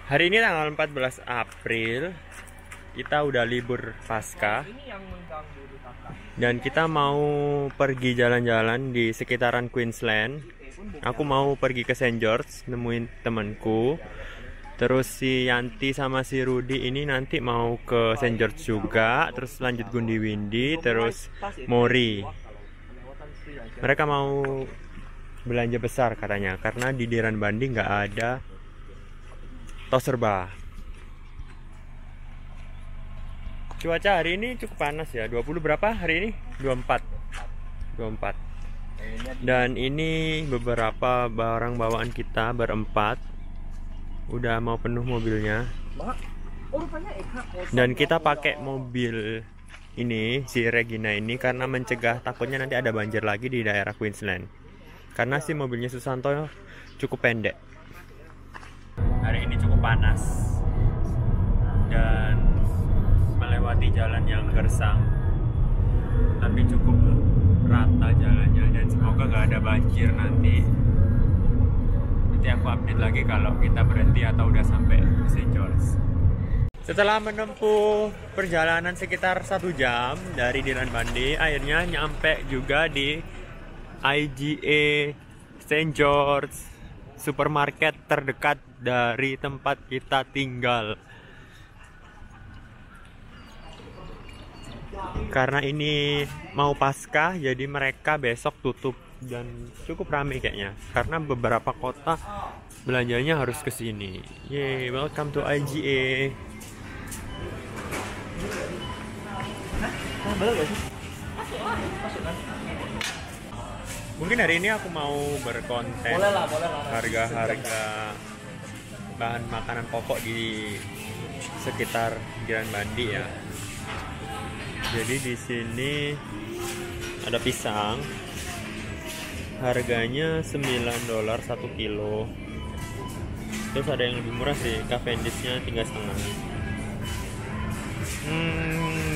Hari ini tanggal 14 April. Kita udah libur pasca. Dan kita mau pergi jalan-jalan di sekitaran Queensland. Aku mau pergi ke St. George nemuin temanku. Terus si Yanti sama si Rudy ini nanti mau ke St. George juga. Terus lanjut Goondiwindi, terus Mori. Mereka mau belanja besar katanya, karena di Diran Bandi nggak ada tos serba. Cuaca hari ini cukup panas ya, 20 berapa hari ini? 24. Dan ini beberapa barang bawaan kita berempat. Udah mau penuh mobilnya. Dan kita pakai mobil ini, si Regina ini, karena mencegah takutnya nanti ada banjir lagi di daerah Queensland. Karena si mobilnya Susanto cukup pendek. Hari ini cukup panas dan melewati jalan yang gersang, tapi cukup rata jalannya, dan semoga gak ada banjir nanti. Nanti aku update lagi kalau kita berhenti atau udah sampai St. George. Setelah menempuh perjalanan sekitar 1 jam dari Diran Bandi, akhirnya nyampe juga di IGA St. George, supermarket terdekat dari tempat kita tinggal. Karena ini mau Paskah, jadi mereka besok tutup dan cukup ramai kayaknya. Karena beberapa kota belanjanya harus ke sini. Yeay, welcome to IGA. Mungkin hari ini aku mau berkonten harga-harga bahan makanan pokok di sekitar Diran Bandi ya. Jadi di sini ada pisang, harganya $9 1 kilo. Terus ada yang lebih murah sih, Cavendishnya 3,5.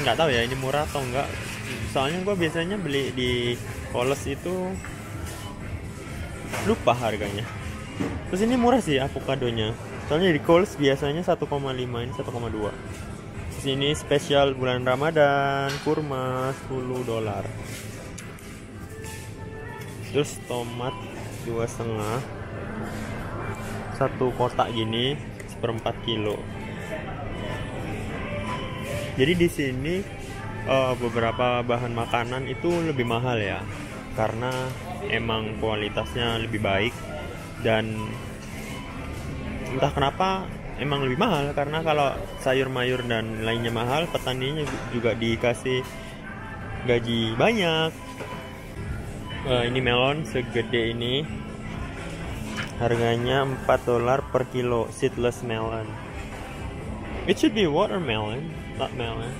Nggak tahu ya ini murah atau enggak. Soalnya gue biasanya beli di Coles itu lupa harganya. Terus ini murah sih avokadonya. Soalnya di Coles biasanya 1,5, ini 1,2. Sini spesial bulan Ramadan, kurma $10. Terus tomat 2,5, 1 kotak gini, 1/4 kilo. Jadi di sini beberapa bahan makanan itu lebih mahal ya, karena emang kualitasnya lebih baik, dan entah kenapa emang lebih mahal. Karena kalau sayur mayur dan lainnya mahal, petaninya juga dikasih gaji banyak. Ini melon segede ini harganya $4 per kilo, seedless melon. It should be watermelon, not melon.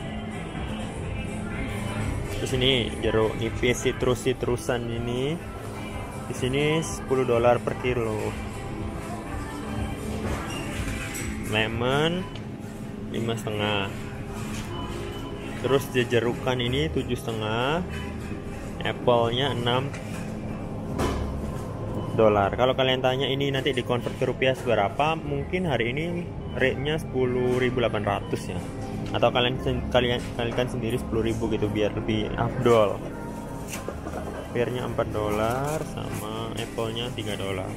Terus ini jeruk nipis citrusan ini di sini $10 per kilo. Lemon 5,5. Terus jerukan ini 7,5. Apple-nya $6. Kalau kalian tanya ini nanti dikonvert ke rupiah seberapa, mungkin hari ini rate-nya 10.800 ya. Atau kalian sendiri 10.000 gitu biar lebih afdol. Pearnya $4 sama apple-nya $3.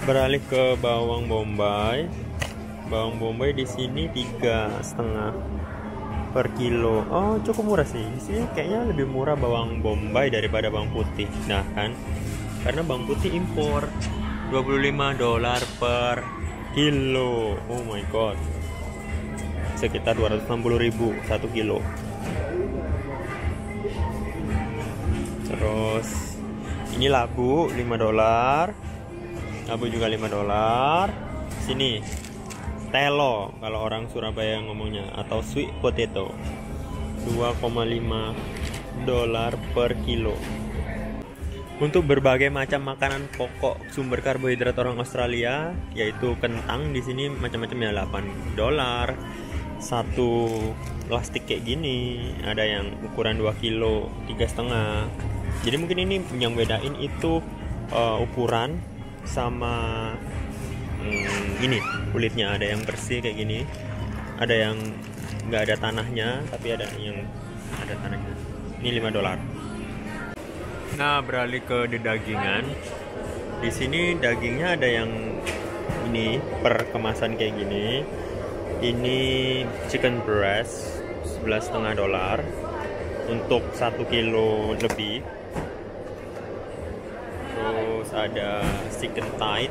Beralih ke bawang bombay. Bawang bombay di sini 3,5 per kilo. Oh, cukup murah sih. Di sini kayaknya lebih murah bawang bombay daripada bawang putih. Nah kan, karena bawang putih impor, $25 per kilo. Oh my god, sekitar 260.000 1 kilo. Terus ini labu $5. Labu juga $5. Sini telo kalau orang Surabaya ngomongnya, atau sweet potato, $2,5 per kilo. Untuk berbagai macam makanan pokok sumber karbohidrat orang Australia, yaitu kentang, di sini macam-macam ya, $8. Satu plastik kayak gini, ada yang ukuran 2 kilo 3,5. Jadi mungkin ini yang bedain itu ukuran sama ini kulitnya, ada yang bersih kayak gini, ada yang nggak ada tanahnya, tapi ada yang ada tanahnya. Ini $5. Nah, beralih ke dagingan. Di sini dagingnya ada yang ini per kemasan kayak gini. Ini chicken breast $11,5 untuk 1 kilo lebih. Terus ada chicken thigh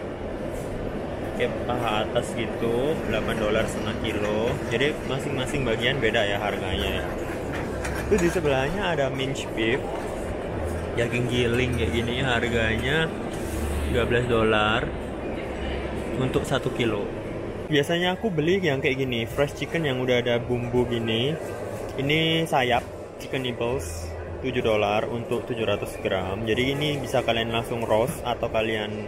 kayak paha atas gitu, $8 setengah kilo. Jadi masing-masing bagian beda ya harganya ya. Terus di sebelahnya ada minced beef, daging giling kayak gini, harganya $13 untuk 1 kilo. Biasanya aku beli yang kayak gini, fresh chicken yang udah ada bumbu gini. Ini sayap chicken nibbles $7 untuk 700 gram. Jadi ini bisa kalian langsung roast atau kalian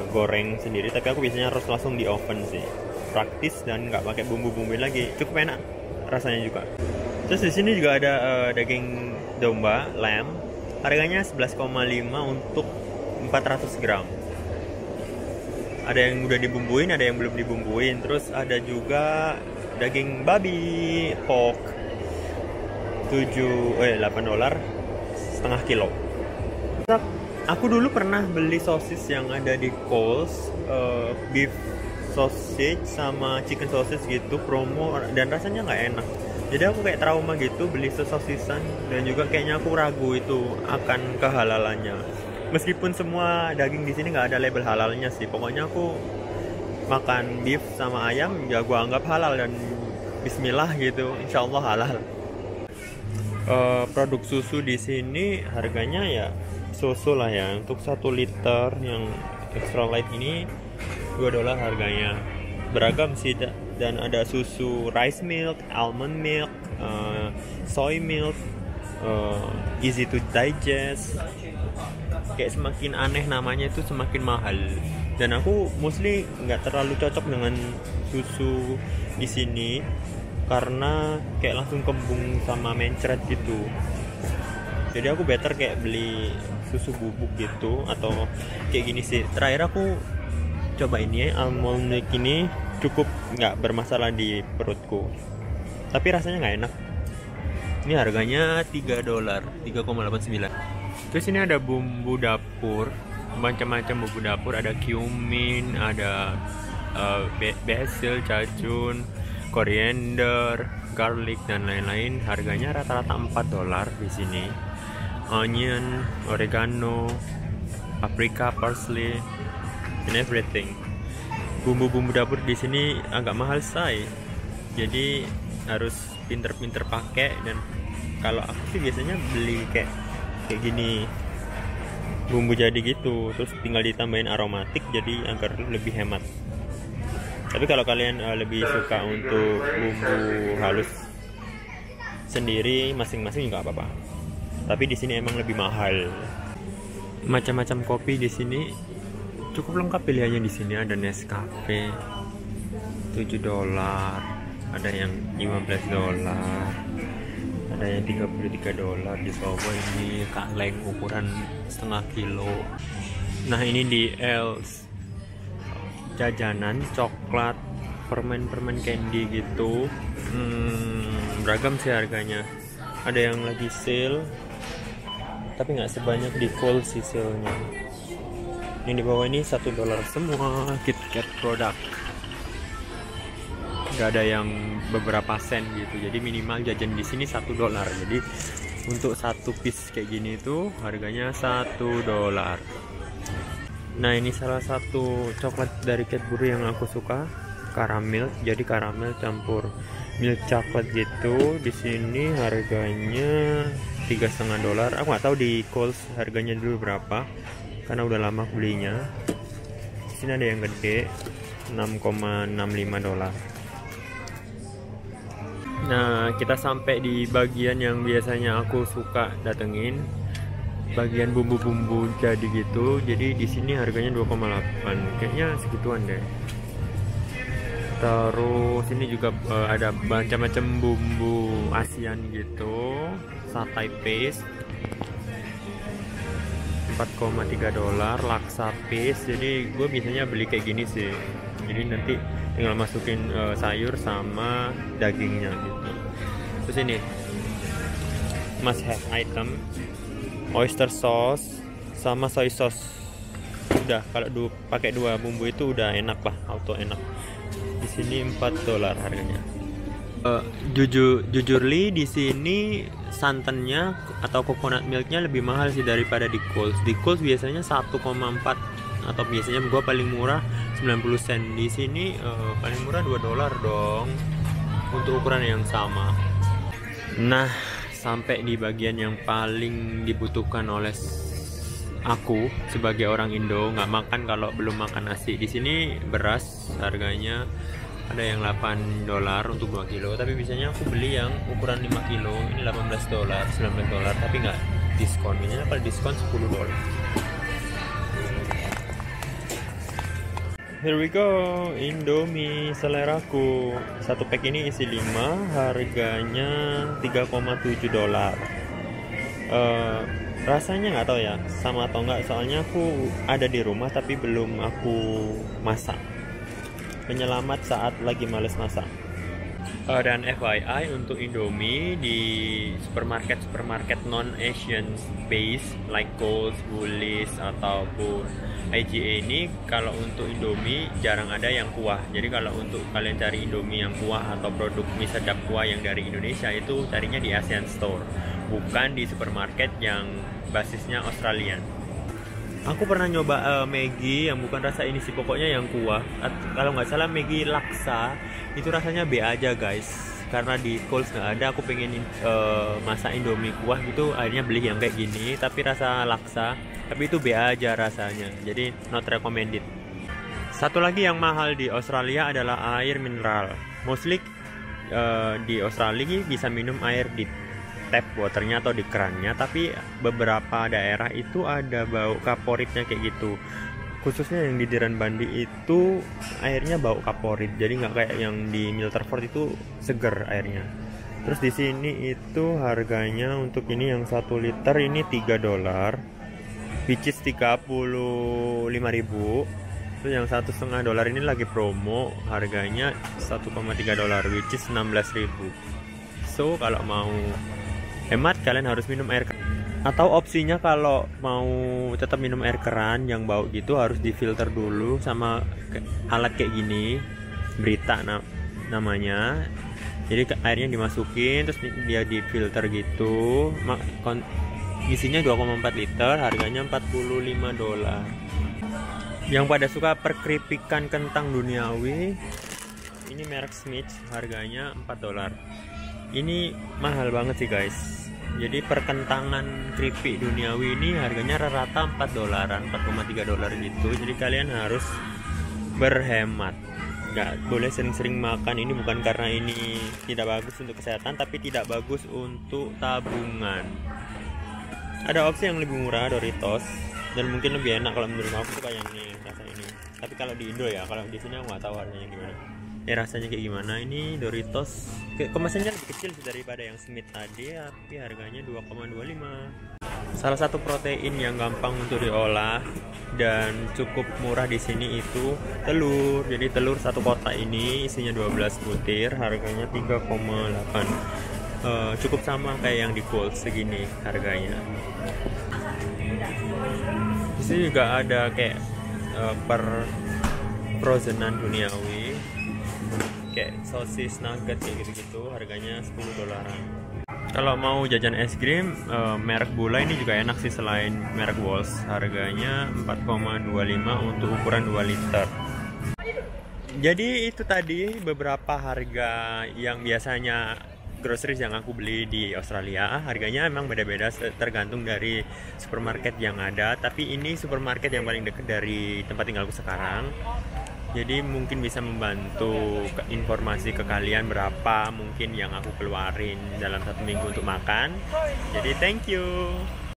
goreng sendiri. Tapi aku biasanya roast langsung di oven sih. Praktis dan nggak pakai bumbu-bumbuin lagi. Cukup enak rasanya juga. Terus di sini juga ada daging domba, lamb. Harganya 11,5 untuk 400 gram. Ada yang udah dibumbuin, ada yang belum dibumbuin. Terus ada juga daging babi, pork, $8 setengah kilo. Aku dulu pernah beli sosis yang ada di Coles, beef sausage sama chicken sausage gitu, promo, dan rasanya nggak enak. Jadi aku kayak trauma gitu beli sosisan, dan juga kayaknya aku ragu itu akan kehalalannya. Meskipun semua daging di sini nggak ada label halalnya sih, pokoknya aku makan beef sama ayam ya gua anggap halal dan bismillah gitu, insya Allah halal. Produk susu di sini harganya ya susu lah ya, untuk 1 liter yang extra light ini $2 harganya. Beragam sih, dan ada susu rice milk, almond milk, soy milk, easy to digest. Kayak semakin aneh namanya itu semakin mahal. Dan aku mostly nggak terlalu cocok dengan susu di sini karena kayak langsung kembung sama mencret gitu. Jadi aku better kayak beli susu bubuk gitu atau kayak gini sih. Terakhir aku coba ini almond milk ini, cukup nggak bermasalah di perutku, tapi rasanya nggak enak. Ini harganya $3, 3,89. Terus ini ada bumbu dapur, macam-macam bumbu dapur, ada cumin, ada basil, cajun, koriander, garlic dan lain-lain. Harganya rata-rata $4 di sini. Onion, oregano, paprika, parsley, and everything. Bumbu-bumbu dapur di sini agak mahal say, jadi harus pinter-pinter pakai. Dan kalau aku sih biasanya beli kayak gini bumbu jadi gitu, terus tinggal ditambahin aromatik jadi agar lebih hemat. Tapi kalau kalian lebih suka untuk bumbu halus sendiri masing-masing juga apa-apa. Tapi di sini emang lebih mahal. Macam-macam kopi di sini cukup lengkap pilihannya. Di sini ada Nescafe $7, ada yang $15, ada yang $33 di bawah ini kaleng ukuran setengah kilo. Nah ini di Els, jajanan coklat, permen-permen candy gitu, beragam sih harganya. Ada yang lagi sale tapi nggak sebanyak di Coles sih sale-nya. Yang di bawah ini $1 semua KitKat produk. Nggak ada yang beberapa sen gitu. Jadi minimal jajan di sini $1. Jadi untuk satu piece kayak gini itu harganya $1. Nah ini salah satu coklat dari Cadbury yang aku suka, karamel. Jadi karamel campur milk coklat gitu. Di sini harganya $3,5. Aku nggak tahu di Coles harganya dulu berapa, karena udah lama belinya. Di sini ada yang gede, $6,65. Nah kita sampai di bagian yang biasanya aku suka datengin, bagian bumbu-bumbu jadi gitu. Jadi di sini harganya 2,8, kayaknya segituan deh. Terus ini juga ada macam-macam bumbu ASEAN gitu, satay paste. $4,3 laksa paste. Jadi gue biasanya beli kayak gini sih, jadi nanti tinggal masukin sayur sama dagingnya gitu. Terus ini must have item, oyster sauce sama soy sauce. Udah, kalau pakai 2 bumbu itu udah enak lah, auto enak. Di sini $4 harganya. Jujurly di sini santannya atau coconut milknya lebih mahal sih daripada di Coles. Di Coles biasanya 1,4 atau biasanya gua paling murah 90 sen. Di sini paling murah $2 dong untuk ukuran yang sama. Nah, sampai di bagian yang paling dibutuhkan oleh aku sebagai orang Indo, nggak makan kalau belum makan nasi. Di sini beras harganya ada yang $8 untuk 2 kilo, tapi biasanya aku beli yang ukuran 5 kilo ini $18, $19, tapi nggak diskon. Biasanya kalau diskon $10. Here we go, Indomie seleraku. Satu pack ini isi 5, harganya $3,7. Rasanya nggak tahu ya sama atau enggak, soalnya aku ada di rumah tapi belum aku masak. Penyelamat saat lagi males masak. Dan FYI untuk Indomie di supermarket non Asian base like Coles, Woolies ataupun IGA ini, kalau untuk Indomie jarang ada yang kuah. Jadi kalau untuk kalian cari Indomie yang kuah atau produk mie sedap kuah yang dari Indonesia, itu carinya di Asian Store, bukan di supermarket yang basisnya Australian. Aku pernah nyoba Maggi yang bukan rasa ini sih, pokoknya yang kuah. Kalau nggak salah Maggi laksa, itu rasanya B aja guys. Karena di Coles nggak ada, aku pengen masak Indomie kuah gitu, akhirnya beli yang kayak gini, tapi rasa laksa. Tapi itu B aja rasanya, jadi not recommended. Satu lagi yang mahal di Australia adalah air mineral. Mostly di Australia bisa minum air di tap waternya atau di kerannya, tapi beberapa daerah itu ada bau kaporitnya kayak gitu. Khususnya yang di Diran Bandi itu airnya bau kaporit, jadi nggak kayak yang di Milterford itu seger airnya. Terus di sini itu harganya untuk ini yang 1 liter ini $3, which is 35.000. Terus yang $1,5 ini lagi promo, harganya $1,3, which is 16.000. So kalau mau hemat kalian harus minum air keran. Atau opsinya kalau mau tetap minum air keran yang bau gitu, harus difilter dulu sama alat kayak gini, Brita namanya. Jadi airnya dimasukin terus dia difilter gitu. Isinya 2,4 liter, harganya $45. Yang pada suka perkeripikan kentang duniawi, ini merek Smith, harganya $4. Ini mahal banget sih guys. Jadi perkentangan keripik duniawi ini harganya rata-rata $4, $4,3 gitu. Jadi kalian harus berhemat. Nggak boleh sering-sering makan ini, bukan karena ini tidak bagus untuk kesehatan, tapi tidak bagus untuk tabungan. Ada opsi yang lebih murah, Doritos, dan mungkin lebih enak kalau menurut aku suka yang ini, rasa ini. Tapi kalau di Indo ya, kalau di sini aku nggak tahu harganya gimana. Rasanya kayak gimana. Ini Doritos kemasannya lebih kecil sih daripada yang Smith tadi, tapi harganya 2,25. Salah satu protein yang gampang untuk diolah dan cukup murah di sini itu telur. Jadi telur satu kotak ini isinya 12 butir, harganya 3,8. Cukup sama kayak yang di Coles, segini harganya. Di sini juga ada kayak per frozenan duniawi, kayak sosis nugget kayak gitu-gitu, harganya $10. Kalau mau jajan es krim, merek Bula ini juga enak sih selain merek Walls, harganya 4,25 untuk ukuran 2 liter. Jadi itu tadi beberapa harga yang biasanya groceries yang aku beli di Australia. Harganya emang beda-beda tergantung dari supermarket yang ada, tapi ini supermarket yang paling dekat dari tempat tinggalku sekarang. Jadi mungkin bisa membantu informasi ke kalian berapa mungkin yang aku keluarin dalam 1 minggu untuk makan. Jadi thank you.